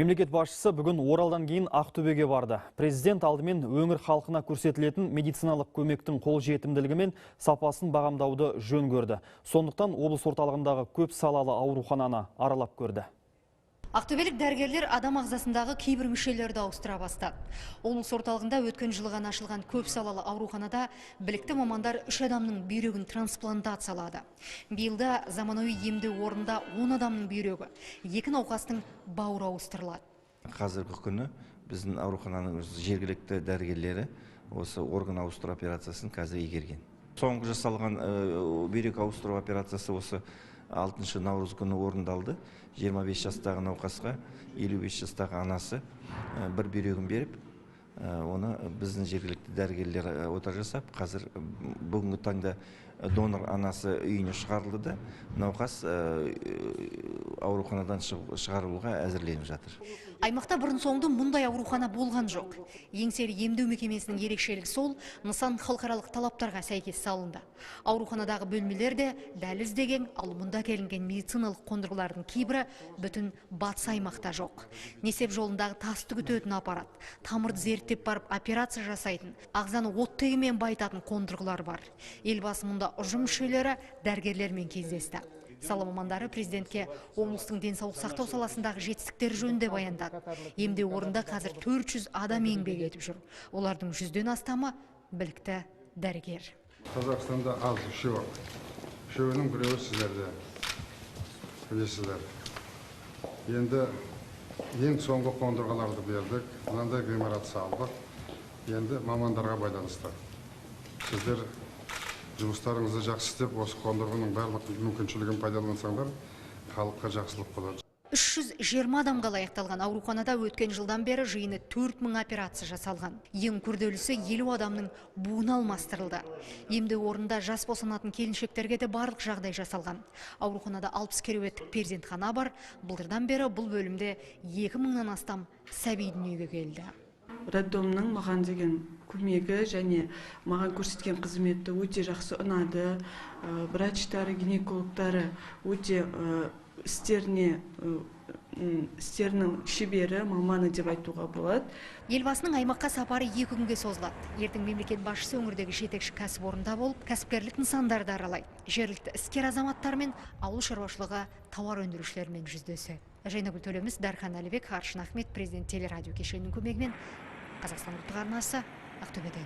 Мемлекет басшысы бүгін Оралдан кейін Ақтөбеге барды. Президент алдымен өңір халқына көрсетілетін медициналық көмектің қолжетімділігі мен сапасын бағамдауды жөн көрді. Сондықтан облыс орталығындағы көп салалы аурухананы аралап көрді. Ақтөбелік дәрігерлер адам ағзасындағы кейбір мүшелерді ауыстыра бастады. Облыс орталығында өткен жылы ғана ашылған көп салалы ауруханада білікті мамандар 3 адамның бүйрегін трансплантациялады. Биылда заманауи емдеу орнында 10 адамның бүйрегі, 2 науқастың бауыры ауыстырылады. Қазіргі күні біздің аурухананың жергілікті дәрігерлері осы орган ауыстыру операциясын қазір игерген. Соңғы жасалған бүйрек ауыстыру операциясы осы 6 наурыз күні орындалды. 25 жастағы науқасқа 55 жастағы анасы бір бүйрегін беріп, оны біздің жергілікті дәрігерлер ота жасап, қазір бүгінгі таңда донор анасы үйіне шығарылды да, науқас ауруханадан шығарылуға әзірленіп жатыр. Аймақта бұрын соңды мұндай аурухана болған жоқ. Еңселі емдеу мекемесінің ерекшелігі сол, нысан халықаралық талаптарға сәйкес салынды. Ауруханадағы бөлмелерде дәліз деген, ал мұнда келінген медициналық қондырғылардың кейбірі бүтін батыс аймақта жоқ. Несеп жолындағы тасты күтетін аппарат, тамырды зерттеп барып операция жасайтын, ағзаны оттегімен байытатын қондырғылар бар. Елбасы мұнда ұжым мүшелері дәрігерлермен кездесті. Сала мамандары президентке облыстың денсаулық сақтау саласындағы жетістіктер жөнінде баяндады. Емдеу орнында қазір 400 адам еңбек етіп жүр. Олардың 100-ден астамы білікті дәрігер. Қазақстанда аз үшеу. Үшеуінің біреуі сіздерде білесіздер. Енді ең соңғы қондырғыларды бердік, мынандай ғимарат салдық. Енді мамандарға байланысты. Сіздер жұмыстарыңызды жақсы істеп, осы қондырғының барлық мүмкіншілігін пайдалансаңдар, халыққа жақсылық болады. 320 адамға лайықталған ауруханада өткен жылдан бері жиыны 4000 операция жасалған. Ең күрделісі 50 адамның буыны алмастырылды. Емдеу орнында жас босанатын келіншектерге де барлық жағдай жасалған. Ауруханада 60 кереуеттік перзентхана бар. Былтырдан бері бұл бөлімде 2000-нан астам сәби дүниеге келді. Роддомның маған деген көмегі және маған көрсеткен қызметі өте жақсы ұнады. Врачтары, гинекологтары өте істерінің шебері, маманы деп айтуға болады. Елбасының аймаққа сапары 2 күнге созылады. Ертең мемлекет басшысы өңірдегі жетекші кәсіпорында болып, кәсіпкерлік нысандарды аралайды. Жергілікті іскер азаматтар мен ауыл шаруашылығы тауар өндірушілермен жүздеседі. Жайнагүл Төлеміс, Дархан Әлібек, Аршын Ахмет, президент телерадио кешенінің көмегімен Қазақстан ұлттық арнасы, Ақтөбеден.